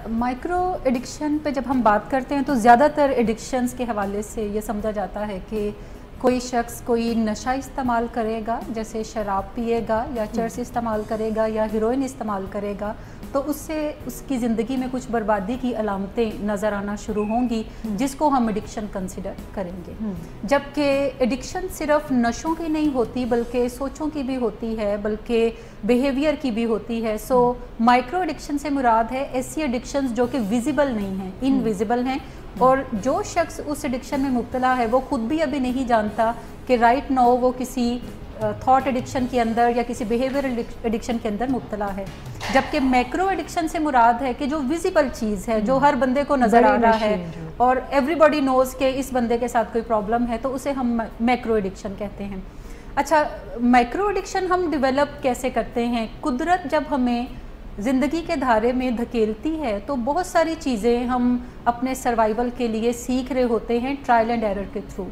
Micro addiction पे जब हम बात करते हैं तो ज़्यादातर एडिक्शंस के हवाले से ये समझा जाता है कि कोई शख्स कोई नशा इस्तेमाल करेगा, जैसे शराब पिएगा या चरस इस्तेमाल करेगा या हेरोइन इस्तेमाल करेगा, तो उससे उसकी ज़िंदगी में कुछ बर्बादी की अलामतें नज़र आना शुरू होंगी, जिसको हम एडिक्शन कंसिडर करेंगे। जबकि एडिक्शन सिर्फ नशों की नहीं होती बल्कि सोचों की भी होती है, बल्कि बिहेवियर की भी होती है। सो माइक्रो एडिक्शन से मुराद है ऐसी एडिक्शंस जो कि विजिबल नहीं हैं, इनविजिबल हैं, और जो शख्स उस एडिक्शन में मुब्तला है वो खुद भी अभी नहीं जानता कि राइट नाउ वो किसी थॉट एडिक्शन के अंदर या किसी बिहेवियर एडिक्शन के अंदर मुब्तला है। जबकि मैक्रो एडिक्शन से मुराद है कि जो विजिबल चीज़ है, जो हर बंदे को नज़र आ रहा है और एवरीबॉडी नोज़ के इस बंदे के साथ कोई प्रॉब्लम है, तो उसे हम मैक्रो एडिक्शन कहते हैं। अच्छा, मैक्रो एडिक्शन हम डेवलप कैसे करते हैं? कुदरत जब हमें ज़िंदगी के धारे में धकेलती है तो बहुत सारी चीज़ें हम अपने सर्वाइवल के लिए सीख रहे होते हैं ट्रायल एंड एरर के थ्रू।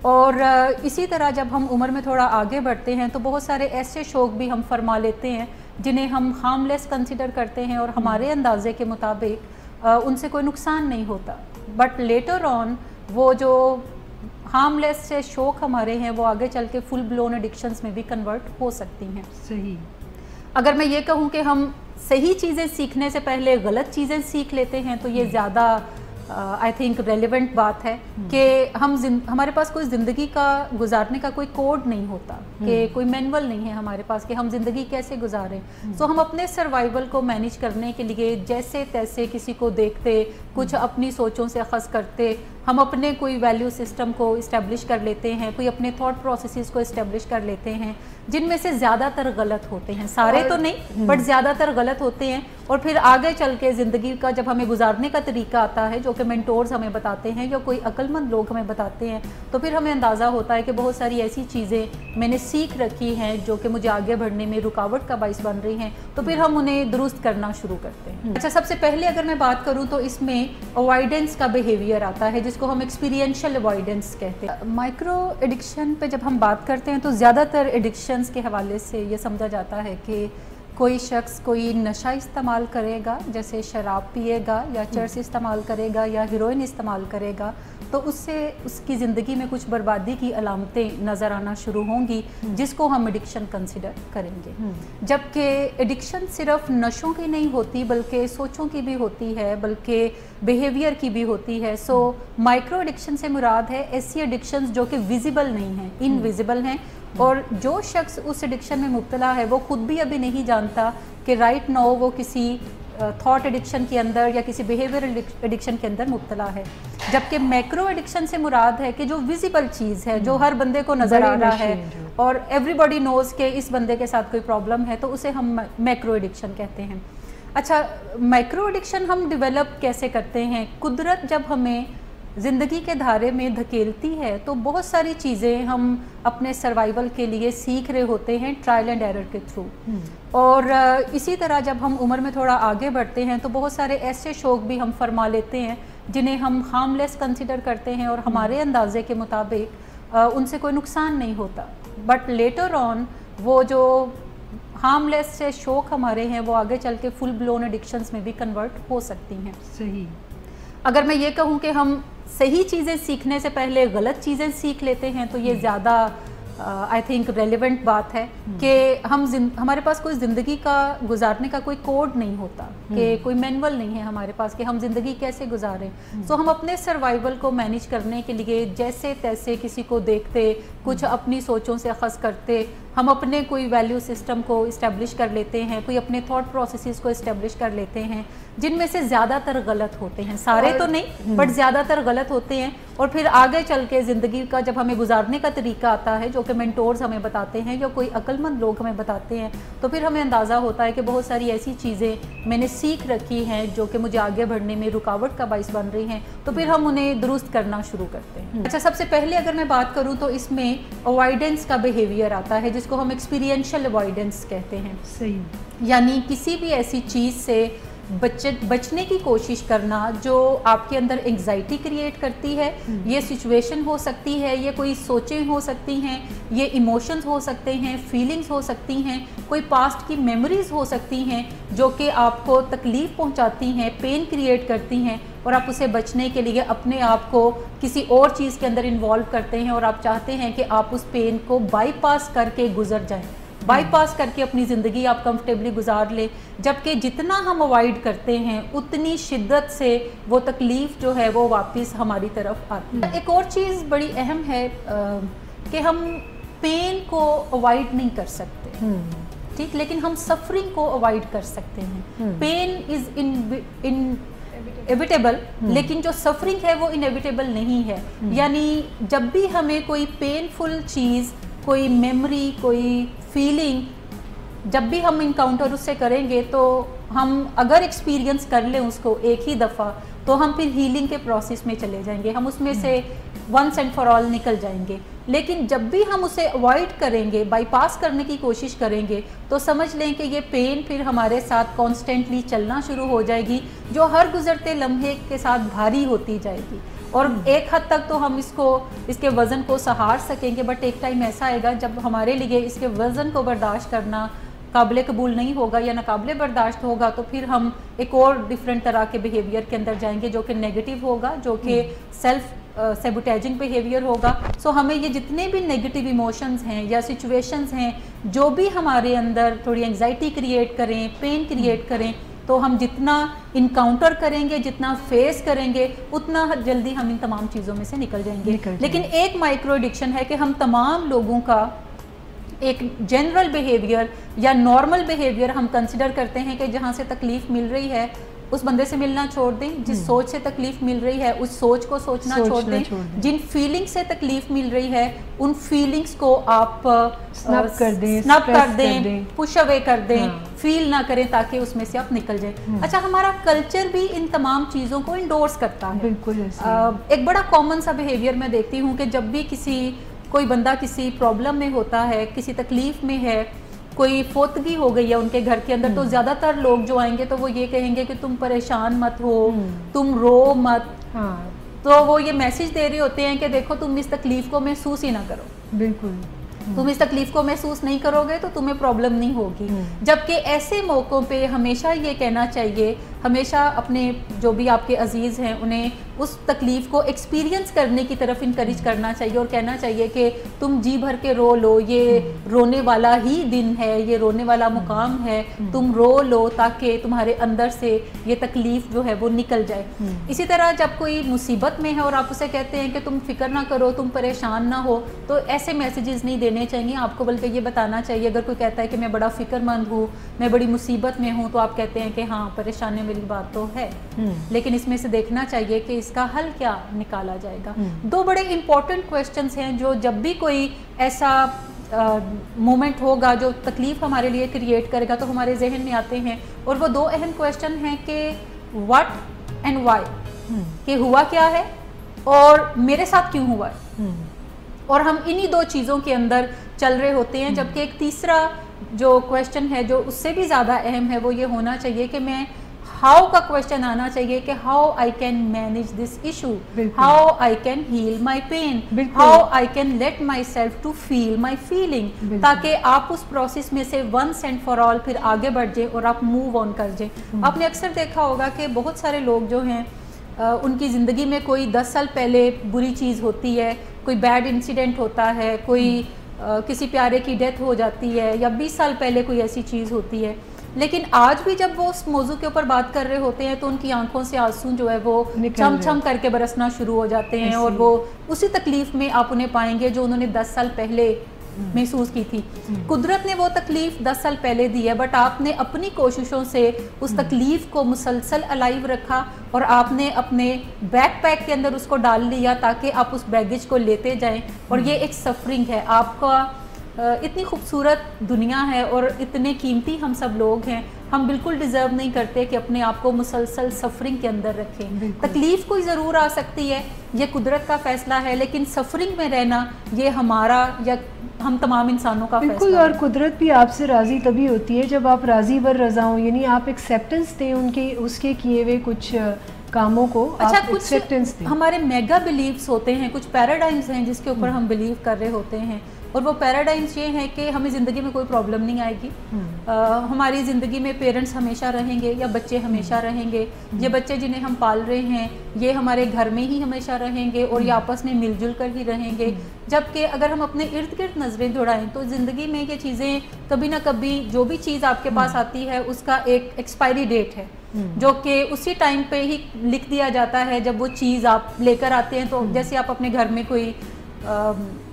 और इसी तरह जब हम उम्र में थोड़ा आगे बढ़ते हैं तो बहुत सारे ऐसे शौक़ भी हम फरमा लेते हैं जिन्हें हम हार्मलेस कंसिडर करते हैं और हमारे अंदाजे के मुताबिक उनसे कोई नुकसान नहीं होता। बट लेटर ऑन वो जो हार्मलेस से शौक़ हमारे हैं वो आगे चल के फुल ब्लोन एडिक्शंस में भी कन्वर्ट हो सकती हैं। सही। अगर मैं ये कहूँ कि हम सही चीज़ें सीखने से पहले गलत चीज़ें सीख लेते हैं तो ये ज़्यादा आई थिंक रेलिवेंट बात है कि हमारे पास कोई ज़िंदगी का गुजारने का कोई कोड नहीं होता, कि कोई मैनुअल नहीं है हमारे पास कि हम ज़िंदगी कैसे गुजारें। सो हम अपने सर्वाइवल को मैनेज करने के लिए जैसे तैसे किसी को देखते, कुछ अपनी सोचों से अखज़ करते, हम अपने कोई वैल्यू सिस्टम को इस्टेब्लिश कर लेते हैं, कोई अपने थॉट प्रोसेसेस को इस्टेब्लिश कर लेते हैं, जिनमें से ज़्यादातर गलत होते हैं, सारे तो नहीं बट ज़्यादातर गलत होते हैं। और फिर आगे चल के ज़िंदगी का जब हमें गुजारने का तरीका आता है, जो कि मेंटोर्स हमें बताते हैं या कोई अक्लमंद लोग हमें बताते हैं, तो फिर हमें अंदाज़ा होता है कि बहुत सारी ऐसी चीज़ें मैंने सीख रखी हैं जो कि मुझे आगे बढ़ने में रुकावट का बाइस बन रही हैं, तो फिर हम उन्हें दुरुस्त करना शुरू करते हैं। अच्छा, सबसे पहले अगर मैं बात करूँ तो इसमें अवॉइडेंस का बिहेवियर आता है, जिसको हम एक्सपीरियंशियल अवॉइडेंस कहते हैं। माइक्रो एडिक्शन पे जब हम बात करते हैं तो ज़्यादातर एडिक्शंस के हवाले से ये समझा जाता है कि कोई शख्स कोई नशा इस्तेमाल करेगा, जैसे शराब पिएगा या चरस इस्तेमाल करेगा या हेरोइन इस्तेमाल करेगा, तो उससे उसकी ज़िंदगी में कुछ बर्बादी की अलामतें नज़र आना शुरू होंगी, जिसको हम एडिक्शन कंसिडर करेंगे। जबकि एडिक्शन सिर्फ नशों की नहीं होती बल्कि सोचों की भी होती है, बल्कि बिहेवियर की भी होती है। सो माइक्रो एडिक्शन से मुराद है ऐसी एडिक्शंस जो कि विजिबल नहीं हैं, इनविजिबल हैं, और जो शख्स उस एडिक्शन में मुब्तला है वो खुद भी अभी नहीं जानता कि राइट नाउ वो किसी थॉट एडिक्शन के अंदर या किसी बिहेवियर एडिक्शन के अंदर मुब्तला है। जबकि मैक्रो एडिक्शन से मुराद है कि जो विजिबल चीज़ है, जो हर बंदे को नज़र आ रहा है और एवरीबॉडी नोज़ के इस बंदे के साथ कोई प्रॉब्लम है, तो उसे हम मैक्रो एडिक्शन कहते हैं। अच्छा, मैक्रो एडिक्शन हम डेवलप कैसे करते हैं? कुदरत जब हमें ज़िंदगी के धारे में धकेलती है तो बहुत सारी चीज़ें हम अपने सर्वाइवल के लिए सीख रहे होते हैं ट्रायल एंड एरर के थ्रू। और इसी तरह जब हम उम्र में थोड़ा आगे बढ़ते हैं तो बहुत सारे ऐसे शौक़ भी हम फरमा लेते हैं जिन्हें हम हार्मलेस कंसिडर करते हैं और हमारे अंदाजे के मुताबिक उनसे कोई नुकसान नहीं होता। बट लेटर ऑन वो जो हार्मलेस से शौक़ हमारे हैं वो आगे चल के फुल ब्लोन एडिक्शंस में भी कन्वर्ट हो सकती हैं। सही। अगर मैं ये कहूँ कि हम सही चीज़ें सीखने से पहले गलत चीज़ें सीख लेते हैं तो ये ज़्यादा आई थिंक रेलिवेंट बात है कि हमारे पास कोई ज़िंदगी का गुजारने का कोई कोड नहीं होता, कि कोई मैनुअल नहीं है हमारे पास कि हम ज़िंदगी कैसे गुजारें। सो हम अपने सर्वाइवल को मैनेज करने के लिए जैसे तैसे किसी को देखते, कुछ अपनी सोचों से अखज़ करते, हम अपने कोई वैल्यू सिस्टम को इस्टेब्लिश कर लेते हैं, कोई अपने थॉट प्रोसेसेस को इस्टेब्लिश कर लेते हैं, जिनमें से ज़्यादातर गलत होते हैं, सारे तो नहीं बट ज़्यादातर गलत होते हैं। और फिर आगे चल के ज़िंदगी का जब हमें गुजारने का तरीका आता है, जो कि मेंटोर्स हमें बताते हैं या कोई अक्लमंद लोग हमें बताते हैं, तो फिर हमें अंदाज़ा होता है कि बहुत सारी ऐसी चीज़ें मैंने सीख रखी हैं जो कि मुझे आगे बढ़ने में रुकावट का बाइस बन रही हैं, तो फिर हम उन्हें दुरुस्त करना शुरू करते हैं। अच्छा, सबसे पहले अगर मैं बात करूँ तो इसमें अवॉइडेंस का बिहेवियर आता है, जिसको हम एक्सपीरियंशियल अवॉइडेंस कहते हैं। सही। यानी किसी भी ऐसी चीज़ से बचने की कोशिश करना जो आपके अंदर एंग्जाइटी क्रिएट करती है। ये सिचुएशन हो सकती है, ये कोई सोचें हो सकती हैं, ये इमोशंस हो सकते हैं, फीलिंग्स हो सकती हैं, कोई पास्ट की मेमोरीज हो सकती हैं जो कि आपको तकलीफ़ पहुंचाती हैं, पेन क्रिएट करती हैं, और आप उसे बचने के लिए अपने आप को किसी और चीज़ के अंदर इन्वॉल्व करते हैं और आप चाहते हैं कि आप उस पेन को बाईपास करके गुजर जाएं, बाईपास करके अपनी ज़िंदगी आप कंफर्टेबली गुजार ले। जबकि जितना हम अवॉइड करते हैं उतनी शिद्दत से वो तकलीफ़ जो है वो वापस हमारी तरफ आती है। एक और चीज़ बड़ी अहम है कि हम पेन को अवॉइड नहीं कर सकते, ठीक, लेकिन हम सफरिंग को अवॉइड कर सकते हैं। पेन इज़ इनएविटेबल, लेकिन जो सफरिंग है वो इनएविटेबल नहीं है। यानी जब भी हमें कोई पेनफुल चीज़, कोई मेमोरी, कोई फीलिंग जब भी हम इनकाउंटर उससे करेंगे तो हम अगर एक्सपीरियंस कर लें उसको एक ही दफ़ा तो हम फिर हीलिंग के प्रोसेस में चले जाएंगे, हम उसमें से वंस एंड फॉर ऑल निकल जाएंगे। लेकिन जब भी हम उसे अवॉइड करेंगे, बाईपास करने की कोशिश करेंगे, तो समझ लें कि ये पेन फिर हमारे साथ कॉन्स्टेंटली चलना शुरू हो जाएगी, जो हर गुजरते लम्हे के साथ भारी होती जाएगी। और एक हद तक तो हम इसके वज़न को सहार सकेंगे, बट एक टाइम ऐसा आएगा जब हमारे लिए इसके वज़न को बर्दाश्त करना काबिल कबूल नहीं होगा या नाकाबिले बर्दाश्त होगा, तो फिर हम एक और डिफरेंट तरह के बिहेवियर के अंदर जाएंगे जो कि नेगेटिव होगा, जो कि सेल्फ सेबोटेजिंग बिहेवियर होगा। सो हमें ये जितने भी नेगेटिव इमोशंस हैं या सिचुएशंस हैं जो भी हमारे अंदर थोड़ी एंग्जाइटी क्रिएट करें, पेन क्रिएट करें, तो हम जितना इनकाउंटर करेंगे, जितना फेस करेंगे, उतना जल्दी हम इन तमाम चीज़ों में से निकल जाएंगे। लेकिन एक माइक्रो एडिक्शन है कि हम तमाम लोगों का एक जनरल बिहेवियर या नॉर्मल बिहेवियर हम कंसिडर करते हैं कि जहाँ से तकलीफ़ मिल रही है उस बंदे से मिलना छोड़ दें, जिस सोच से तकलीफ़ मिल रही है उस सोच को सोचना छोड़ दें, जिन फीलिंग्स से तकलीफ़ मिल रही है उन फीलिंग्स को आप स्नप कर दें, पुश अवे कर दें, फील ना करें ताकि उसमें से आप निकल जाएं। अच्छा, हमारा कल्चर भी इन तमाम चीज़ों को इंडोर्स करता है। बिल्कुल एक बड़ा कॉमन सा बिहेवियर मैं देखती हूँ कि जब भी कोई बंदा किसी प्रॉब्लम में होता है, किसी तकलीफ़ में है, कोई फोतगी हो गई है उनके घर के अंदर, तो ज़्यादातर लोग जो आएंगे तो वो ये कहेंगे कि तुम परेशान मत हो, तुम रो मत। तो वो ये मैसेज दे रहे होते हैं कि देखो तुम इस तकलीफ़ को महसूस ही ना करो। बिल्कुल, तुम इस तकलीफ़ को महसूस नहीं करोगे तो तुम्हें प्रॉब्लम नहीं होगी। जबकि ऐसे मौक़ों पे हमेशा ये कहना चाहिए, हमेशा अपने जो भी आपके अजीज़ हैं उन्हें उस तकलीफ़ को एक्सपीरियंस करने की तरफ इनकरेज करना चाहिए और कहना चाहिए कि तुम जी भर के रो लो, ये रोने वाला ही दिन है, ये रोने वाला मुकाम है, तुम रो लो ताकि तुम्हारे अंदर से ये तकलीफ़ जो है वो निकल जाए। इसी तरह जब कोई मुसीबत में है और आप उसे कहते हैं कि तुम फिक्र ना करो, तुम परेशान ना हो, तो ऐसे मैसेजेस नहीं देने चाहिए आपको, बल्कि ये बताना चाहिए। अगर कोई कहता है कि मैं बड़ा फ़िक्रमंद हूँ, मैं बड़ी मुसीबत में हूँ, तो आप कहते हैं कि हाँ परेशानी वाली बात तो है, लेकिन इसमें से देखना चाहिए कि इसका हल क्या निकाला जाएगा। दो बड़े इंपॉर्टेंट क्वेश्चंस हैं जो जब भी कोई ऐसा मोमेंट होगा जो तकलीफ हमारे लिए क्रिएट करेगा तो हमारे जहन में आते हैं, और वो दो अहम क्वेश्चन हैं कि व्हाट एंड व्हाई, कि हुआ क्या है और मेरे साथ क्यों हुआ है। और हम इन्हीं दो चीज़ों के अंदर चल रहे होते हैं। जबकि एक तीसरा जो क्वेश्चन है जो उससे भी ज़्यादा अहम है वो ये होना चाहिए कि मैं हाउ का क्वेश्चन आना चाहिए कि how I can manage this issue, how I can heal my pain, how I can let myself to feel my feeling, ताकि आप उस प्रोसेस में से वंस एंड फॉर ऑल फिर आगे बढ़ जाए और आप मूव ऑन कर जाए। आपने अक्सर देखा होगा कि बहुत सारे लोग जो हैं उनकी ज़िंदगी में कोई 10 साल पहले बुरी चीज़ होती है, कोई बैड इंसिडेंट होता है, कोई किसी प्यारे की डेथ हो जाती है, या 20 साल पहले कोई ऐसी चीज़ होती है, लेकिन आज भी जब वो उस मौजू के ऊपर बात कर रहे होते हैं तो उनकी आंखों से आंसू जो है वो छम छम करके बरसना शुरू हो जाते हैं, और वो उसी तकलीफ़ में आप उन्हें पाएंगे जो उन्होंने 10 साल पहले महसूस की थी। कुदरत ने वो तकलीफ़ 10 साल पहले दी है, बट आपने अपनी कोशिशों से उस तकलीफ़ को मुसलसल अलाइव रखा और आपने अपने बैकपैक के अंदर उसको डाल लिया ताकि आप उस बैगेज को लेते जाएं। और ये एक सफरिंग है, आपका इतनी खूबसूरत दुनिया है और इतने कीमती हम सब लोग हैं, हम बिल्कुल डिज़र्व नहीं करते कि अपने आप को मुसलसल सफरिंग के अंदर रखें। तकलीफ़ कोई ज़रूर आ सकती है, ये कुदरत का फ़ैसला है, लेकिन सफरिंग में रहना ये हमारा या हम तमाम इंसानों का बिल्कुल। और कुदरत भी आपसे राज़ी तभी होती है जब आप राज़ी बर रज़ा हो, यानी आप एक्सेप्टेंस दें उनके उसके किए हुए कुछ कामों को। अच्छा, कुछ हमारे मेगा बिलीव्स होते हैं, कुछ पैराडाइम्स हैं जिसके ऊपर हम बिलीव कर रहे होते हैं, और वो पैराडाइम्स ये हैं कि हमें ज़िंदगी में कोई प्रॉब्लम नहीं आएगी, हमारी ज़िंदगी में पेरेंट्स हमेशा रहेंगे या बच्चे हमेशा रहेंगे, ये बच्चे जिन्हें हम पाल रहे हैं ये हमारे घर में ही हमेशा रहेंगे और ये आपस में मिलजुल कर ही रहेंगे। जबकि अगर हम अपने इर्द गिर्द नज़रें दौड़ाएं तो ज़िंदगी में ये चीज़ें कभी ना कभी, जो भी चीज़ आपके पास आती है उसका एक एक्सपायरी डेट है, जो कि उसी टाइम पे ही लिख दिया जाता है जब वो चीज़ आप लेकर आते हैं। तो जैसे आप अपने घर में कोई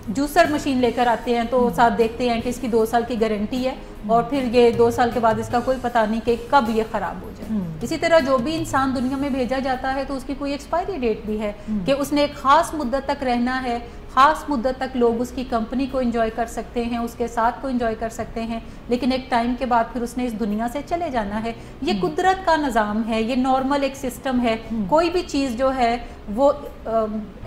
जूसर मशीन लेकर आते हैं तो साथ देखते हैं कि इसकी 2 साल की गारंटी है और फिर ये 2 साल के बाद इसका कोई पता नहीं कि कब ये ख़राब हो जाए। इसी तरह जो भी इंसान दुनिया में भेजा जाता है तो उसकी कोई एक्सपायरी डेट भी है कि उसने एक ख़ास मुद्दत तक रहना है, ख़ास मुद्दत तक लोग उसकी कंपनी को एंजॉय कर सकते हैं, उसके साथ को एंजॉय कर सकते हैं, लेकिन एक टाइम के बाद फिर उसने इस दुनिया से चले जाना है। ये कुदरत का निज़ाम है, ये नॉर्मल एक सिस्टम है। कोई भी चीज़ जो है वो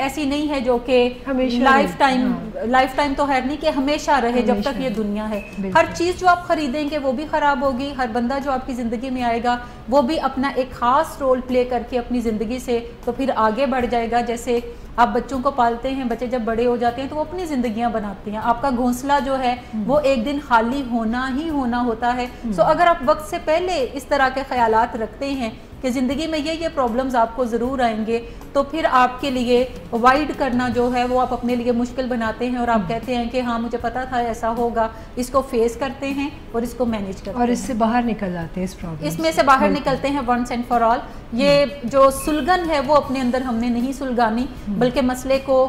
ऐसी नहीं है जो कि लाइफ टाइम तो है नहीं कि हमेशा रहे जब तक ये दुनिया है। हर चीज़ जो आप खरीदेंगे वो भी ख़राब होगी, हर बंदा जो आपकी ज़िंदगी में आएगा वो भी अपना एक ख़ास रोल प्ले करके अपनी ज़िंदगी से तो फिर आगे बढ़ जाएगा। जैसे आप बच्चों को पालते हैं, बच्चे जब बड़े हो जाते हैं तो वो अपनी ज़िंदगियां बनाते हैं, आपका घोंसला जो है वो एक दिन खाली होना ही होना होता है। सो अगर आप वक्त से पहले इस तरह के ख्यालात रखते हैं कि ज़िंदगी में ये प्रॉब्लम्स आपको ज़रूर आएंगे, तो फिर आपके लिए अवॉइड करना जो है वो आप अपने लिए मुश्किल बनाते हैं और आप कहते हैं कि हाँ मुझे पता था ऐसा होगा, इसको फेस करते हैं और इसको मैनेज करते हैं और इससे बाहर निकल जाते हैं, इस प्रॉब्लम इसमें से बाहर निकलते हैं वंस एंड फॉर ऑल। ये जो सुलगन है वो अपने अंदर हमने नहीं सुलगानी, बल्कि मसले को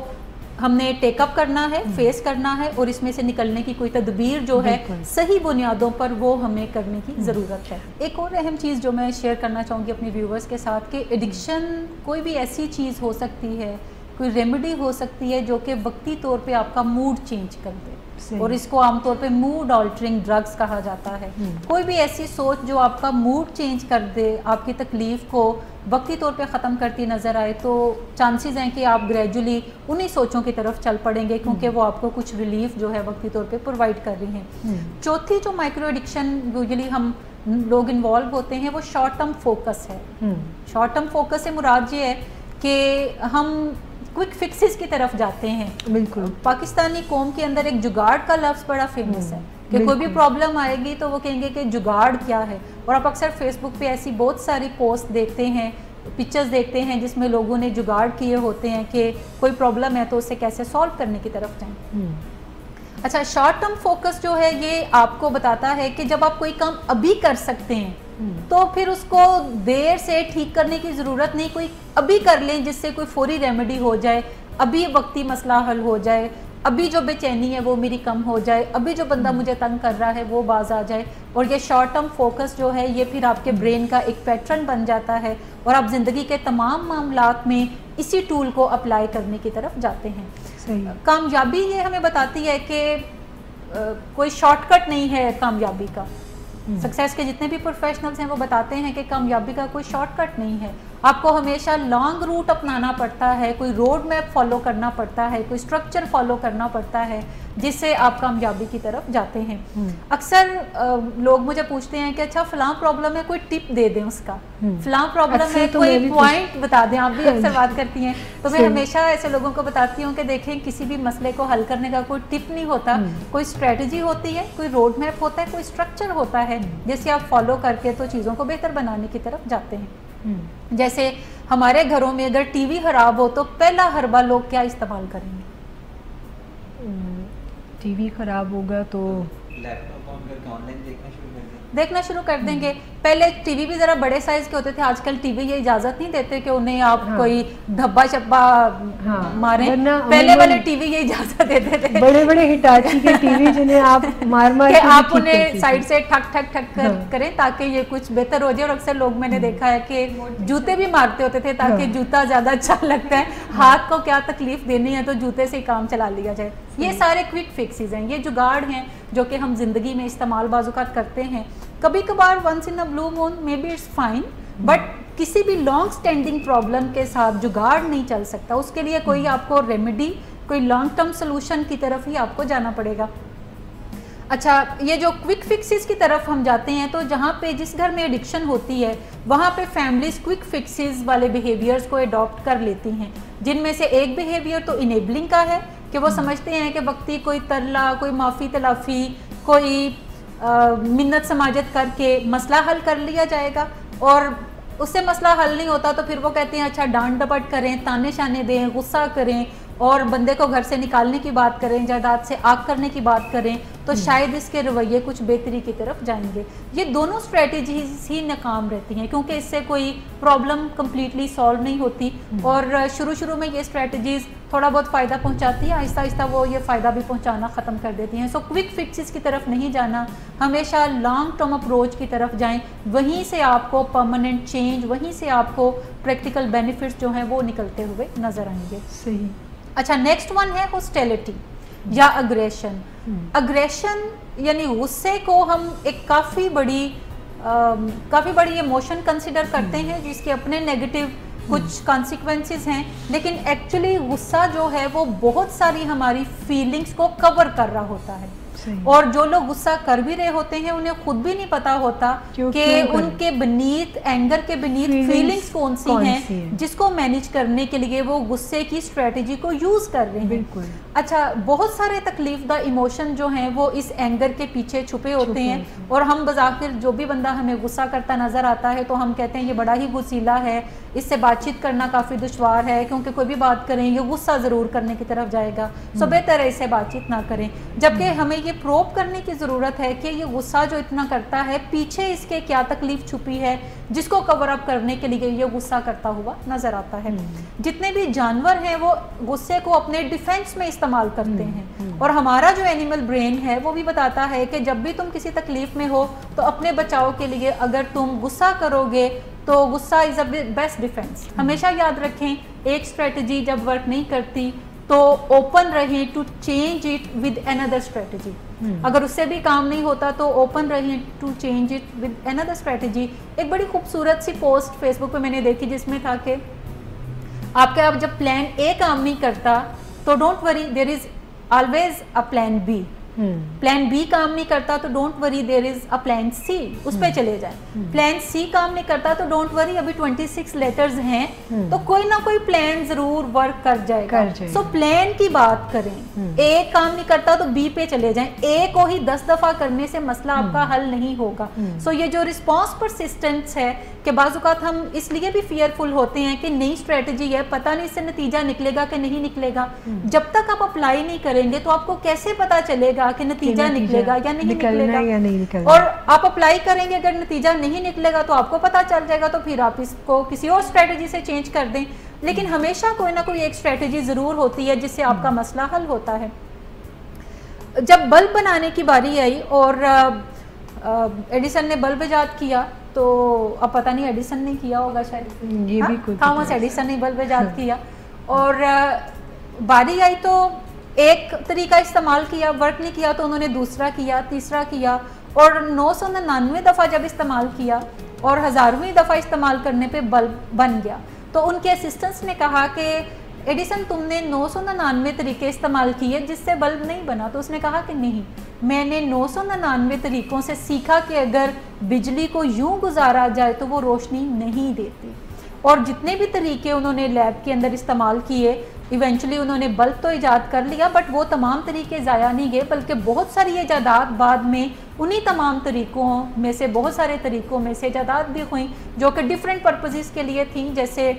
हमने टेकअप करना है, फेस करना है और इसमें से निकलने की कोई तदबीर जो है सही बुनियादों पर वो हमें करने की ज़रूरत है। एक और अहम चीज़ जो मैं शेयर करना चाहूँगी अपने व्यूवर्स के साथ कि एडिक्शन कोई भी ऐसी चीज़ हो सकती है, कोई रेमेडी हो सकती है जो कि वक्ती तौर पे आपका मूड चेंज कर दे, और इसको आमतौर पे मूड ऑल्टरिंग ड्रग्स कहा जाता है। कोई भी ऐसी सोच जो आपका मूड चेंज कर दे, आपकी तकलीफ़ को वक्ती तौर पे ख़त्म करती नज़र आए, तो चांसेस हैं कि आप ग्रेजुअली उन्हीं सोचों की तरफ चल पड़ेंगे क्योंकि वो आपको कुछ रिलीफ जो है वक्ती तौर पे प्रोवाइड कर रही हैं। चौथी जो माइक्रो एडिक्शन यूजुअली हम लोग इन्वॉल्व होते हैं वो शॉर्ट टर्म फोकस है। शॉर्ट टर्म फोकस से मुराद ये है कि हम क्विक फिक्सेस की तरफ जाते हैं। बिल्कुल। पाकिस्तानी कौम के अंदर एक जुगाड़ का लफ्ज़ बड़ा फेमस है कि कोई भी प्रॉब्लम आएगी तो वो कहेंगे कि जुगाड़ क्या है, और आप अक्सर फेसबुक पे ऐसी बहुत सारी पोस्ट देखते हैं, पिक्चर्स देखते हैं जिसमें लोगों ने जुगाड़ किए होते हैं कि कोई प्रॉब्लम है तो उसे कैसे सॉल्व करने की तरफ जाएं। अच्छा, शॉर्ट टर्म फोकस जो है ये आपको बताता है कि जब आप कोई काम अभी कर सकते हैं तो फिर उसको देर से ठीक करने की ज़रूरत नहीं, कोई अभी कर लें जिससे कोई फौरी रेमेडी हो जाए, अभी वक्ती मसला हल हो जाए, अभी जो बेचैनी है वो मेरी कम हो जाए, अभी जो बंदा मुझे तंग कर रहा है वो बाज आ जाए। और ये शॉर्ट टर्म फोकस जो है ये फिर आपके ब्रेन का एक पैटर्न बन जाता है और आप ज़िंदगी के तमाम मामलात में इसी टूल को अप्लाई करने की तरफ जाते हैं। सही। कामयाबी ये हमें बताती है कि कोई शॉर्टकट नहीं है कामयाबी का। सक्सेस के जितने भी प्रोफेशनल्स हैं वो बताते हैं कि कामयाबी का कोई शॉर्टकट नहीं है, आपको हमेशा लॉन्ग रूट अपनाना पड़ता है, कोई रोड मैप फॉलो करना पड़ता है, कोई स्ट्रक्चर फॉलो करना पड़ता है जिससे आप कामयाबी की तरफ जाते हैं। अक्सर लोग मुझे पूछते हैं कि अच्छा फलां प्रॉब्लम है, कोई टिप दे दें उसका, फलां प्रॉब्लम है तो कोई पॉइंट बता दें, आप भी अक्सर बात करती हैं। तो मैं हमेशा ऐसे लोगों को बताती हूँ कि देखें किसी भी मसले को हल करने का कोई टिप नहीं होता, कोई स्ट्रेटजी होती है, कोई रोड मैप होता है, कोई स्ट्रक्चर होता है जिसे आप फॉलो करके तो चीज़ों को बेहतर बनाने की तरफ जाते हैं। जैसे हमारे घरों में अगर टीवी खराब हो तो पहला हरबा लोग क्या इस्तेमाल करेंगे? टीवी खराब होगा तो लैपटॉप ऑन करके ऑनलाइन देखना शुरू कर देंगे। देखना शुरू कर देंगे। पहले टीवी भी जरा बड़े साइज के होते थे, आजकल टीवी ये इजाजत नहीं देते कि उन्हें आप कोई धब्बा शब्बा मारे। पहले वाले टीवी ये इजाजत देते थे, बड़े बड़े हिटाची के टीवी जिन्हें आप मार के आप उन्हें साइड से ठक ठक ठक करें ताकि ये कुछ बेहतर हो जाए। और अक्सर लोग मैंने देखा है कि जूते भी मारते होते थे ताकि जूता ज्यादा अच्छा लगता है, हाथ को क्या तकलीफ देनी है तो जूते से काम चला लिया जाए। ये सारे क्विक फिक्सेस हैं, ये जुगाड़ हैं जो कि हम जिंदगी में इस्तेमाल बाजुकात करते हैं। कभी कभार once in a blue moon maybe it's fine, but किसी भी लॉन्ग स्टैंडिंग प्रॉब्लम के साथ जुगाड़ नहीं चल सकता। उसके लिए कोई आपको रेमेडी, कोई लॉन्ग टर्म सोल्यूशन की तरफ ही आपको जाना पड़ेगा। अच्छा, ये जो क्विक फिक्सेस की तरफ हम जाते हैं तो जहाँ पे जिस घर में एडिक्शन होती है वहाँ पे फैमिलीज क्विक फिक्सेस वाले बिहेवियर्स को अडॉप्ट कर लेती हैं, जिनमें से एक बिहेवियर तो इनेबलिंग का है कि वो समझते हैं कि वक्ती कोई तरला, कोई माफ़ी तलाफ़ी, कोई मिन्नत समाजत करके मसला हल कर लिया जाएगा। और उससे मसला हल नहीं होता तो फिर वो कहते हैं अच्छा डांट डपट करें, ताने शाने दें, गुस्सा करें और बंदे को घर से निकालने की बात करें, जायदाद से आग करने की बात करें, तो शायद इसके रवैये कुछ बेहतरी की तरफ जाएंगे। ये दोनों स्ट्रेटजीज ही नाकाम रहती हैं क्योंकि इससे कोई प्रॉब्लम कम्प्लीटली सॉल्व नहीं होती और शुरू में ये स्ट्रेटजीज थोड़ा बहुत फ़ायदा पहुंचाती है, आहिस्ता आहिस्ता वो ये फ़ायदा भी पहुंचाना ख़त्म कर देती हैं। सो क्विक फिक्सेस की तरफ नहीं जाना, हमेशा लॉन्ग टर्म अप्रोच की तरफ जाएं, वहीं से आपको परमानेंट चेंज, वहीं से आपको प्रैक्टिकल बेनिफिट्स जो हैं वो निकलते हुए नज़र आएंगे। सही। अच्छा, नेक्स्ट वन है हॉस्टिलिटी या अग्रेशन। अग्रेशन यानी गुस्से को हम एक काफ़ी बड़ी इमोशन कंसिडर करते हैं जिसके अपने नेगेटिव कुछ कॉन्सिक्वेंसेस हैं, लेकिन एक्चुअली गुस्सा जो है वो बहुत सारी हमारी फीलिंग्स को कवर कर रहा होता है। और जो लोग गुस्सा कर भी रहे होते हैं उन्हें खुद भी नहीं पता होता कि उनके beneath, एंगर के beneath फीलिंग्स कौन सी हैं जिसको मैनेज करने के लिए वो गुस्से की स्ट्रेटजी को यूज कर रहे हैं। बिल्कुल। अच्छा, बहुत सारे तकलीफदा इमोशन जो हैं वो इस एंगर के पीछे छुपे होते हैं और हम बज़ाहिर जो भी बंदा हमें गुस्सा करता नजर आता है तो हम कहते हैं ये बड़ा ही गुस्सीला है, इससे बातचीत करना काफ़ी दुश्वार है क्योंकि कोई भी बात करें ये गुस्सा ज़रूर करने की तरफ जाएगा, सो बेहतर है इससे बातचीत ना करें। जबकि हमें ये प्रोब करने की ज़रूरत है कि ये गुस्सा जो इतना करता है पीछे इसके क्या तकलीफ छुपी है जिसको कवर अप करने के लिए ये गुस्सा करता हुआ नज़र आता है। जितने भी जानवर हैं वो गुस्से को अपने डिफेंस में इस्तेमाल करते हैं और हमारा जो एनिमल ब्रेन है वो भी बताता है कि जब भी तुम किसी तकलीफ में हो तो अपने बचाव के लिए अगर तुम गुस्सा करोगे तो गुस्सा इज़ अ बेस्ट डिफेंस। हमेशा याद रखें, एक स्ट्रेटजी जब वर्क नहीं करती तो ओपन रहे to change it with another strategy. अगर उससे भी काम नहीं होता तो ओपन रहे to change it with another strategy. एक बड़ी खूबसूरत सी पोस्ट फेसबुक पे मैंने देखी जिसमें था कि आपका अब जब प्लान ए काम नहीं करता तो don't worry, there is always a plan B. Plan B काम नहीं करता तो don't worry, there is a plan C, उस पे चले जाएं। प्लान सी काम नहीं करता तो डोंट वरी, अभी 26 लेटर्स हैं तो कोई ना कोई प्लान जरूर वर्क कर जाएगा। सो प्लान की बात करें, ए काम नहीं करता तो बी पे चले जाएं। ए को ही 10 दफा करने से मसला आपका हल नहीं होगा। सो ये जो रिस्पॉन्स परसिस्टेंस है कि बाज़-औक़ात हम इसलिए भी फियरफुल होते हैं कि नई स्ट्रेटजी है, पता नहीं इससे नतीजा निकलेगा कि नहीं निकलेगा। जब तक आप अप्लाई नहीं करेंगे तो आपको कैसे पता चलेगा कि नतीजा निकलेगा या नहीं निकलेगा। और आप अप्लाई करेंगे, अगर नतीजा नहीं निकलेगा तो आपको पता चल जाएगा तो फिर आप इसको किसी और स्ट्रेटजी से चेंज कर दें। लेकिन हमेशा कोई ना कोई एक स्ट्रेटजी ज़रूर होती है जिससे आपका मसला हल होता है। जब बल्ब बनाने की बारी आई और एडिसन ने बल्ब ईजाद किया तो अब पता नहीं एडिसन ने किया होगा शायद, ये भी कुछ थॉमस एडिसन ने बल्ब ईजाद किया और बारी आई तो एक तरीका इस्तेमाल किया, वर्क नहीं किया तो उन्होंने दूसरा किया, तीसरा किया और 999 दफ़ा जब इस्तेमाल किया और 1000वीं दफ़ा इस्तेमाल करने पे बल्ब बन गया तो उनके असिस्टेंट्स ने कहा कि एडिसन तुमने 999 तरीके इस्तेमाल किए जिससे बल्ब नहीं बना। तो उसने कहा कि नहीं, मैंने 999 तरीक़ों से सीखा कि अगर बिजली को यूं गुजारा जाए तो वो रोशनी नहीं देती। और जितने भी तरीके उन्होंने लैब के अंदर इस्तेमाल किए इवेंचुअली उन्होंने बल्ब तो ईजाद कर लिया, बट वो तमाम तरीके ज़ाया नहीं गए बल्कि बहुत सारी ईजादात बाद में उन्हीं तमाम तरीक़ों में से, बहुत सारे तरीक़ों में से ईजादात भी हुई जो कि डिफरेंट पर्पसेस के लिए थी। जैसे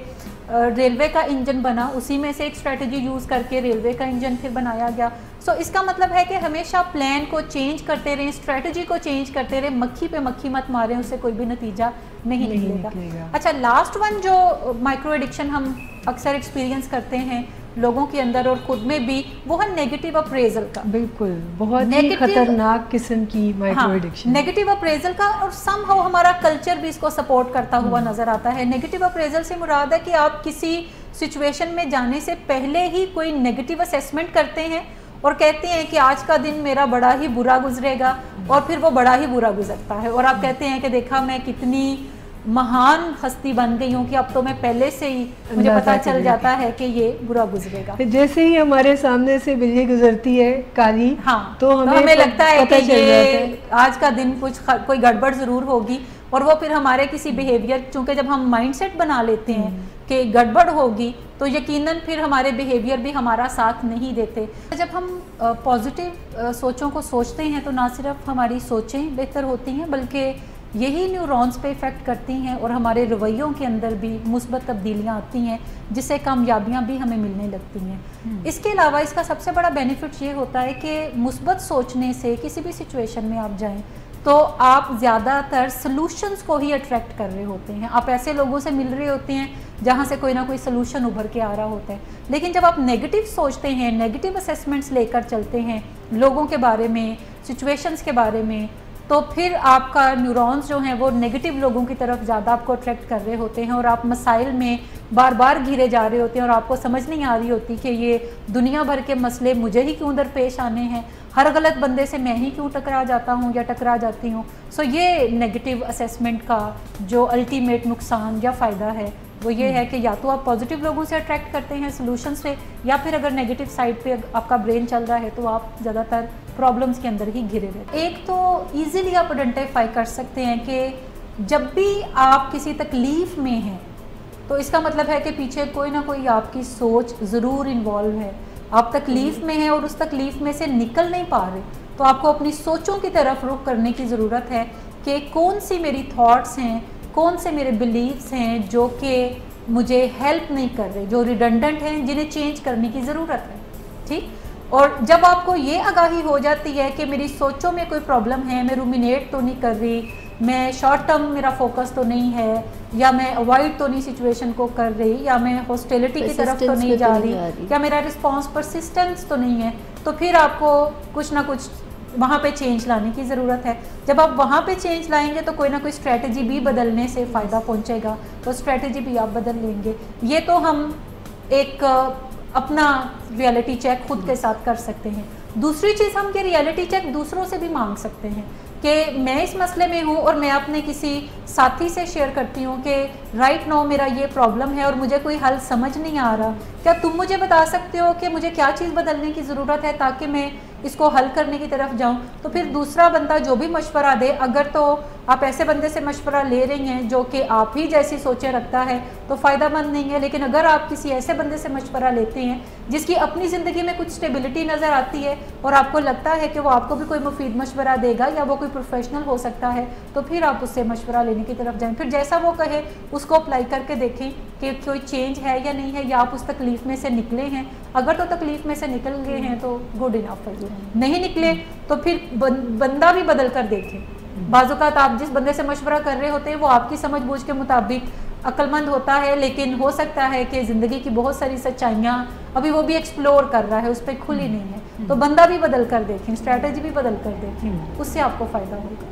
रेलवे का इंजन बना, उसी में से एक स्ट्रेटजी यूज़ करके रेलवे का इंजन फिर बनाया गया। सो इसका मतलब है कि हमेशा प्लान को चेंज करते रहें, स्ट्रेटजी को चेंज करते रहें, मक्खी पे मक्खी मत मारें, उससे कोई भी नतीजा नहीं निकलेगा। अच्छा, लास्ट वन जो माइक्रो एडिक्शन हम अक्सर एक्सपीरियंस करते हैं लोगों के अंदर और खुद में भी, वो है नेगेटिव अप्रेजल का। बिल्कुल, बहुत ही खतरनाक किस्म की माइक्रो एडिक्शन। नेगेटिव अप्रेजल का, और समहाउ हमारा कल्चर भी इसको सपोर्ट करता हुआ नजर आता है। नेगेटिव अप्रेजल से मुराद है कि आप किसी सिचुएशन में जाने से पहले ही कोई नेगेटिव असेसमेंट करते हैं और कहते हैं कि आज का दिन मेरा बड़ा ही बुरा गुजरेगा, और फिर वो बड़ा ही बुरा गुजरता है। और आप कहते हैं कि देखा मैं कितनी महान हस्ती बन गई हूँ कि अब तो मैं पहले से ही मुझे पता चल जाता है कि ये बुरा गुजरेगा। जैसे ही हमारे सामने से बिल्ली गुजरती है काली, हाँ, तो हमें लगता है कि ये आज का दिन कोई गड़बड़ जरूर होगी, और वो फिर हमारे किसी बिहेवियर, चूंकि जब हम माइंडसेट बना लेते हैं कि गड़बड़ होगी, तो यकीनन फिर हमारे बिहेवियर भी हमारा साथ नहीं देते। जब हम पॉजिटिव सोचों को सोचते हैं तो ना सिर्फ हमारी सोचें बेहतर होती हैं, बल्कि यही न्यूरॉन्स पे इफ़ेक्ट करती हैं और हमारे रवैयों के अंदर भी मुस्बत तब्दीलियाँ आती हैं, जिससे कामयाबियाँ भी हमें मिलने लगती हैं। इसके अलावा इसका सबसे बड़ा बेनिफिट ये होता है कि मुस्बत सोचने से किसी भी सिचुएशन में आप जाएं तो आप ज़्यादातर सलूशंस को ही अट्रैक्ट कर रहे होते हैं। आप ऐसे लोगों से मिल रहे होते हैं जहाँ से कोई ना कोई सलूशन उभर के आ रहा होता है। लेकिन जब आप नेगेटिव सोचते हैं, नेगेटिव असेसमेंट्स लेकर चलते हैं लोगों के बारे में, सिचुएशंस के बारे में, तो फिर आपका न्यूरॉन्स जो हैं वो नेगेटिव लोगों की तरफ ज़्यादा आपको अट्रैक्ट कर रहे होते हैं, और आप मसाइल में बार बार घिरे जा रहे होते हैं, और आपको समझ नहीं आ रही होती कि ये दुनिया भर के मसले मुझे ही क्यों दरपेश आने हैं, हर गलत बंदे से मैं ही क्यों टकरा जाता हूँ या टकरा जाती हूँ। सो ये नेगेटिव असेसमेंट का जो अल्टीमेट नुकसान या फ़ायदा है वो ये है कि या तो आप पॉजिटिव लोगों से अट्रैक्ट करते हैं सॉल्यूशन से, या फिर अगर नेगेटिव साइड पे आपका ब्रेन चल रहा है तो आप ज़्यादातर प्रॉब्लम्स के अंदर ही घिरे रहते हैं। एक तो ईजिली आप आइडेंटिफाई कर सकते हैं कि जब भी आप किसी तकलीफ़ में हैं तो इसका मतलब है कि पीछे कोई ना कोई आपकी सोच ज़रूर इन्वॉल्व है। आप तकलीफ़ में हैं और उस तकलीफ़ में से निकल नहीं पा रहे, तो आपको अपनी सोचों की तरफ रुख करने की ज़रूरत है कि कौन सी मेरी थॉट्स हैं, कौन से मेरे बिलीव्स हैं जो कि मुझे हेल्प नहीं कर रहे, जो रिडंडेंट हैं, जिन्हें चेंज करने की ज़रूरत है। ठीक, और जब आपको ये आगाही हो जाती है कि मेरी सोचों में कोई प्रॉब्लम है, मैं रूमिनेट तो नहीं कर रही, मैं शॉर्ट टर्म मेरा फोकस तो नहीं है, या मैं अवॉइड तो नहीं सिचुएशन को कर रही, या मैं हॉस्टिलिटी की तरफ तो नहीं जा रही, या मेरा रिस्पॉन्स परसिस्टेंस तो नहीं है, तो फिर आपको कुछ ना कुछ वहाँ पे चेंज लाने की ज़रूरत है। जब आप वहाँ पे चेंज लाएंगे तो कोई ना कोई स्ट्रेटजी भी बदलने से फ़ायदा पहुँचेगा, तो स्ट्रेटजी भी आप बदल लेंगे। ये तो हम एक अपना रियलिटी चेक खुद के साथ कर सकते हैं। दूसरी चीज़, हम ये रियलिटी चेक दूसरों से भी मांग सकते हैं कि मैं इस मसले में हूँ और मैं अपने किसी साथी से शेयर करती हूँ कि राइट नाउ मेरा ये प्रॉब्लम है और मुझे कोई हल समझ नहीं आ रहा, क्या तुम मुझे बता सकते हो कि मुझे क्या चीज़ बदलने की ज़रूरत है ताकि मैं इसको हल करने की तरफ जाऊं। तो फिर दूसरा बंदा जो भी मशवरा दे, अगर तो आप ऐसे बंदे से मशवरा ले रही हैं जो कि आप ही जैसी सोचें रखता है तो फ़ायदेमंद नहीं है। लेकिन अगर आप किसी ऐसे बंदे से मशवरा लेते हैं जिसकी अपनी ज़िंदगी में कुछ स्टेबिलिटी नज़र आती है और आपको लगता है कि वो आपको भी कोई मुफीद मशवरा देगा या वो कोई प्रोफेशनल हो सकता है, तो फिर आप उससे मशवरा लेने की तरफ जाएँ। फिर जैसा वो कहे उसको अप्लाई करके देखें कि कोई चेंज है या नहीं है, या आप उस तकलीफ़ में से निकले हैं। अगर तो तकलीफ़ में से निकल गए हैं तो गुड इनफ है, नहीं निकले तो फिर बंदा भी बदल कर देखें। बाज़-औक़ात आप जिस बंदे से मशवरा कर रहे होते हैं वो आपकी समझ बूझ के मुताबिक अक्लमंद होता है, लेकिन हो सकता है कि ज़िंदगी की बहुत सारी सच्चाइयाँ अभी वो भी एक्सप्लोर कर रहा है, उस पर खुली नहीं है। तो बंदा भी बदल कर देखें, स्ट्रैटेजी भी बदल कर देखें, उससे आपको फ़ायदा होगा।